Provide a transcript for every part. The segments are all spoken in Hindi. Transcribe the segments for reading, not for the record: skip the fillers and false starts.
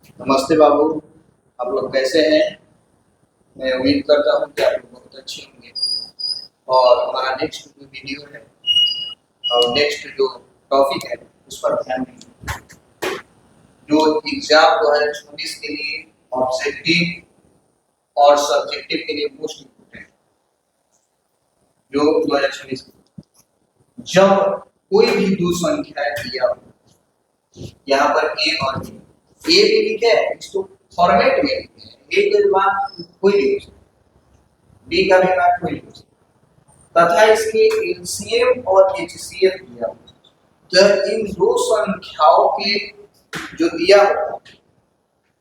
नमस्ते बाबू, आप लोग कैसे हैं? मैं उम्मीद करता हूँ कि आप लोग बहुत अच्छे होंगे। और हमारा नेक्स्ट जो वीडियो है और नेक्स्ट जो टॉपिक है उस पर ध्यान दीजिए। जो एग्जाम 2024 के लिए ऑब्जेक्टिव और सब्जेक्टिव के लिए मोस्ट इम्पोर्टेंट जो 2024 जब कोई भी दो संख्या दिया हो, यहाँ पर ए और बी, ए भी लिखे है, इसको फॉर्मेट में लिखे हैं। ए का मान कोई नहीं हो सकता, बी का भी मान कोई नहीं हो सकता, तथा इसके एलसीएम और एचसीएफ दिया हो। जब इन दो संख्याओं के जो दिया होगा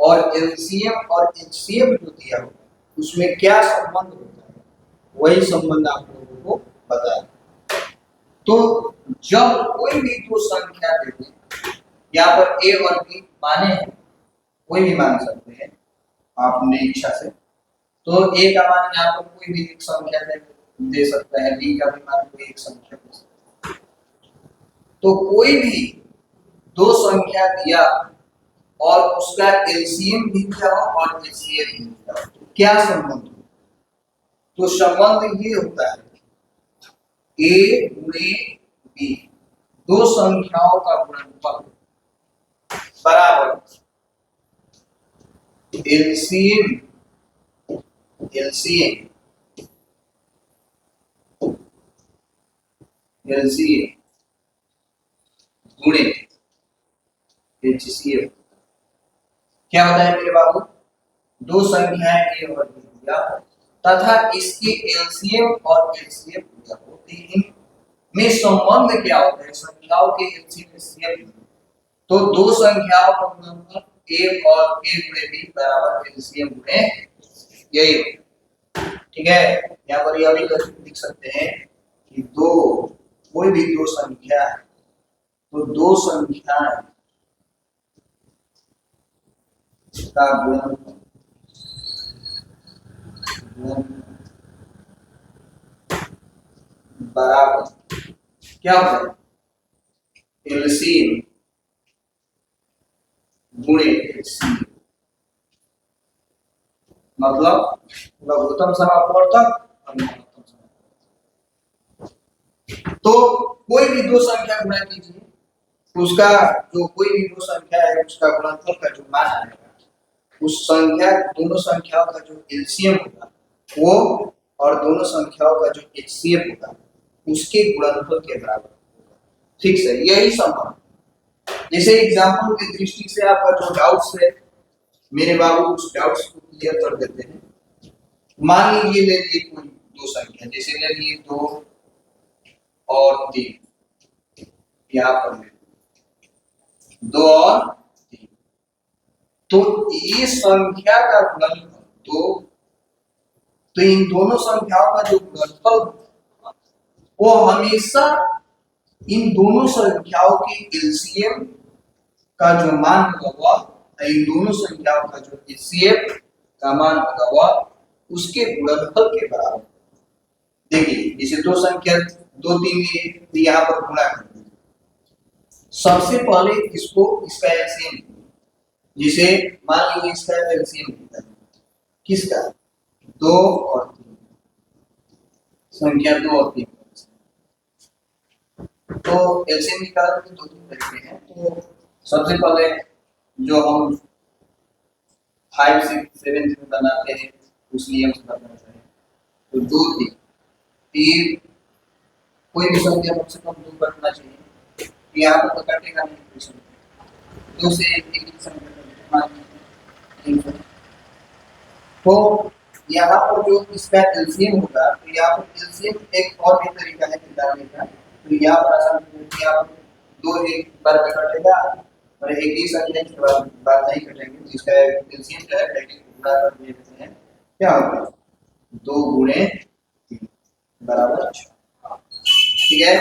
और एलसीएम और एचसीएफ जो दिया होगा उसमें क्या संबंध होता है, वही संबंध आप लोगों को बताया। तो जब कोई भी दो संख्या देते हैं, यहाँ पर ए और बी माने हैं, कोई भी मान सकते हैं अपने इच्छा से। तो ए का मान यहाँ पर कोई भी एक संख्या दे सकता है, बी का भी मान कोई एक संख्या दे सकता है। तो कोई भी दो संख्या दिया और उसका एलसीएम भी दिया हो और एचसीएफ भी दिया हो, तो क्या संबंध हो? तो संबंध ये होता है ए गुणे बी, दो संख्याओं का गुणनफल बराबर एलसीएम एलसीएम एलसीएम गुणे एचसीएफ। क्या होता है मेरे बाबू? दो संख्याएं ए और बी दिया तथा इसके एलसीएम और एचसीएफ दिया हो, इनमें संबंध क्या होता है? संख्याओं के एलसीएम एचसीएफ। तो दो संख्याओं का गुणनफल ए और ए गुणे बी बराबर एलसीएम गुणे, यही होता है। ठीक है, यहाँ पर यह भी लिख सकते हैं कि दो कोई भी दो संख्या है, तो दो संख्याएं का गुणनफल बराबर क्या होता है? एलसीएम गुणे एचसीएफ। मतलब लघुत्तम समापवर्तक और न्यूनतम समापवर्तक। तो कोई भी दो संख्या गुणा कीजिए, उसका जो कोई भी दो संख्या है उसका गुणनफल का जो मान आएगा, उस संख्या दोनों संख्याओं का जो एलसीएम होगा वो और दोनों संख्याओं का जो एचसीएफ होगा उसके गुणनफल के बराबर होगा। ठीक है, यही संबंध। जैसे एग्जांपल की दृष्टि से आपका जो डाउट्स है मेरे बाबू, उस डाउट्स को क्लियर कर देते हैं। मान लीजिए ले लिए कोई दो संख्या, जैसे ले लिए 2 और 3, यहाँ पर 2 और 3। तो ये संख्या का गुणनफल तो इन दोनों संख्याओं का जो गुणनफल वो हमेशा इन दोनों संख्याओं के एलसीएम का जो मान होगा वह इन दोनों संख्याओं का जो एचसीएफ का मान होगा वह उसके गुणनफल के बराबर। देखिए, जैसे दो संख्या 2 3 लिए तो यहाँ पर गुणा कर दीजिए। सबसे पहले इसको इसका एलसीएम, जिसे मान लीजिए इसका एलसीएम होता है किसका? 2 और 3, संख्या 2 और 3। तो एलसीएम निकालने के दो तीन तरीके हैं। तो सबसे पहले जो हम 5 6 7 में बनाते हैं उस नियम से करना चाहिए। तो 2 3 कोई भी संख्या कम से कम 2 कटना चाहिए। यहाँ पर तो कटेगा नहीं कोई संख्या, 2 से एक संख्या कटेगा। तो यहाँ पर जो इसका एलसीएम होगा, तो यहाँ पर एलसीएम एक और भी तरीका है निकालने का। तो यहाँ पर आसान यहाँ पर 2 एक बार में कटेगा और एक ही संख्या के बाद नहीं कटेंगे, जिसका एलसीएम जो है डायरेक्ट गुणा कर देते हैं। क्या होगा? 2 गुणे 3 बराबर 6। ठीक है,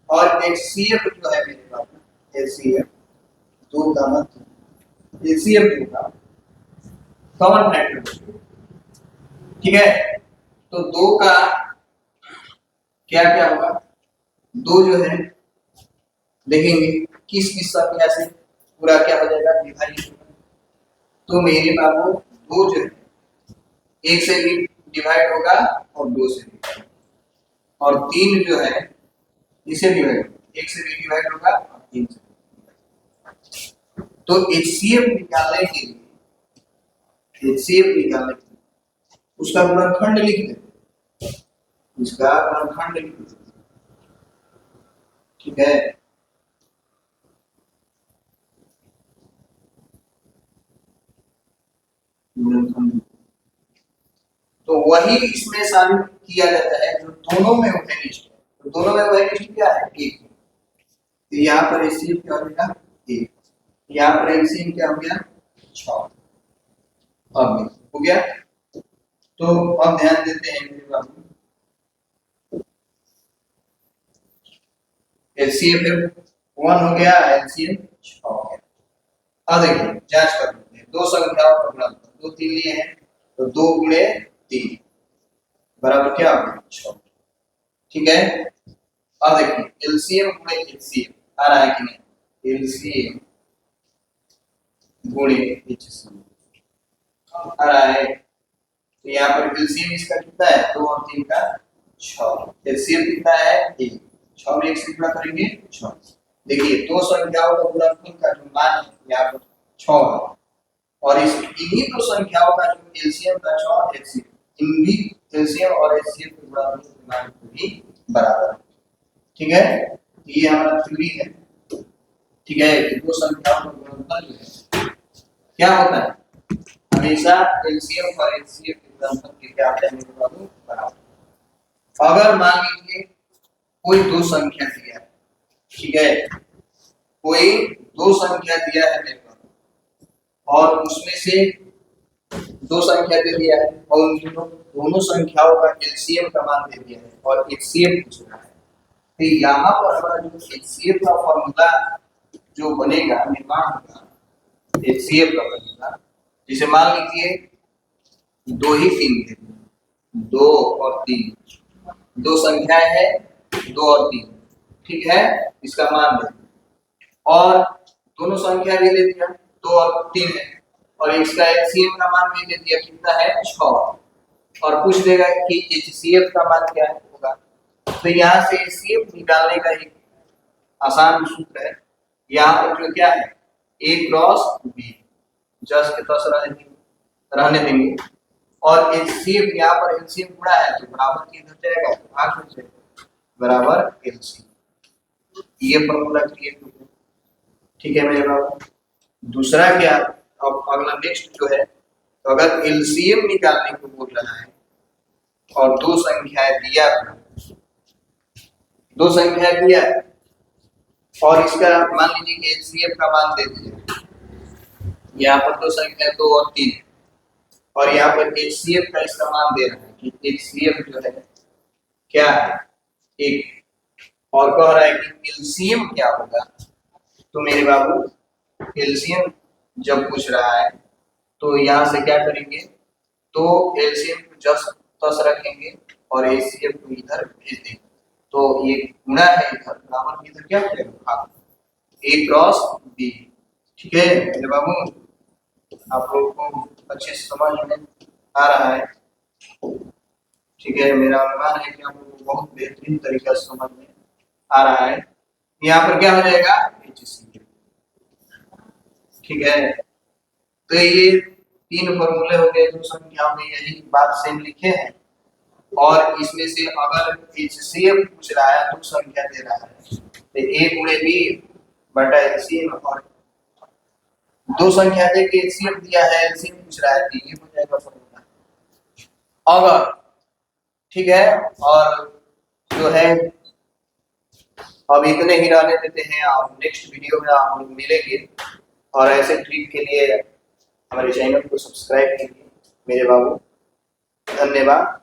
और एचसीएफ जो है मेरे पास एचसीएफ 2 का मतलब एचसीएफ 2 का कॉमन फैक्टर। ठीक है, तो 2 का क्या क्या होगा? 2 जो है देखेंगे किस किस संख्या से पूरा क्या हो जाएगा, विभाजित होगा। तो मेरे बाबू दो जो है एक से भी डिवाइड होगा और दो से भी, और तीन जो है इसे डिवाइड, एक से भी डिवाइड होगा और तीन से। तो HCF निकालने के लिए, HCF निकालने के लिए उसका गुणनखंड लिख दे, उसका गुणनखंड लिख दे, ठीक है। गुणनखंड तो वही इसमें शामिल किया जाता है जो दोनों में वैनिस्ट है। तो दोनों में वैनिस्ट क्या है? एक। तो यहाँ पर HCF क्या हो गया? एक। यहाँ पर LCM क्या हो गया? 6। अब हो गया। तो अब ध्यान देते हैं मेरे बाबू, LCM 1 हो गया, LCM 6 हो गया। अब देखिए जांच कर लेते हैं, दो संख्याओं का गुणनफल, दो तीन लिए हैं तो 2 गुणे 3 बराबर क्या होगा? 6, ठीक है। अब देखिए LCM गुणे HCF आ रहा है कि नहीं? LCM गुणे HCF आ रहा है। तो यहाँ पर LCM इसका कितना है? 2 और 3 का 6। LCM कितना है? 1। 6 में 1 से गुणा करेंगे 6। देखिए दो संख्याओं का गुणनफल का जो मान है यहाँ पर 6 है, और इस इन्हीं दो संख्याओं का जो LCM का 6 और HCF, इन भी LCM और HCF के गुणनफल के मान भी बराबर है, ठीक है। ये हमारा थ्योरी है, ठीक है। दो संख्याओं का गुणनफल जो है क्या होता है? हमेशा LCM और HCF के गुणनफल के क्या होते हैं मेरे बाबू? बराबर। अगर मान लीजिए कोई दो संख्या दिया है, ठीक है, कोई दो संख्या दिया है मेरे पास, और उसमें से दो संख्या दे दिया है और उन दोनों संख्याओं का LCM का मान दे दिया है और HCF पूछ रहा है। तो यहाँ पर हमारा जो HCF का फॉर्मूला जो बनेगा, निर्माण होगा HCF का बनेगा, जिसे मान लीजिए दो ही तीन थे, 2 और 3, दो संख्याएं हैं 2 और 3, ठीक है, इसका मान दे, और दोनों संख्या भी दे दिया 2 और 3 है, और इसका HCF का मान भी दे दिया, कितना है? 6, और पूछ देगा कि HCF का मान क्या होगा। तो यहाँ से HCF निकालने का एक आसान सूत्र है, यहाँ पर जो क्या है A क्रॉस B, जस्ट के तस रहने देंगे, और HCF यहाँ पर LCM गुणा है तो बराबर की इधर जाएगा तो भाग हो जाएगा, बराबर LCM। ये फॉर्मूला क्रिएट हो गया, ठीक है मेरे बाबू। दूसरा क्या, अब अगला नेक्स्ट जो है, तो अगर LCM निकालने को बोल रहा है और दो संख्याएं दिया, दो संख्या दिया और इसका मान लीजिए कि HCF का मान दे दिया, यहाँ पर दो संख्या 2 और 3, और यहाँ पर HCF का इसका मान दे रहा है कि HCF जो है क्या है? 1, और कह रहा है कि LCM क्या होगा। तो मेरे बाबू LCM जब पूछ रहा है तो यहाँ से क्या करेंगे, तो LCM को जस्ट तस रखेंगे और HCF को इधर भेज देंगे, तो ये गुणा है इधर, बराबर इधर क्या करेगा? A क्रॉस B, ठीक है मेरे बाबू। आप लोगों को अच्छे से समझ में आ रहा है, ठीक है। मेरा अनुमान है कि आप लोगों को बहुत बेहतरीन तरीके से समझ में आ रहा है। यहाँ पर क्या हो जाएगा? HCF, ठीक है। तो ये तीन फॉर्मूले हो गए, दो संख्याओं में यही बात सेम लिखे हैं, और इसमें से अगर HCF पूछ रहा है, दो संख्या दे रहा है, तो A गुणे B बटा LCM, और दो संख्या दे के HCF दिया है, LCM पूछ रहा है, तो ये हो जाएगा फॉर्मूला। अगर ठीक है, और जो है अब इतने ही रहने देते हैं, और नेक्स्ट वीडियो में आप लोग मिलेंगे, और ऐसे ट्रिक के लिए हमारे चैनल को सब्सक्राइब कीजिए मेरे बाबू। धन्यवाद।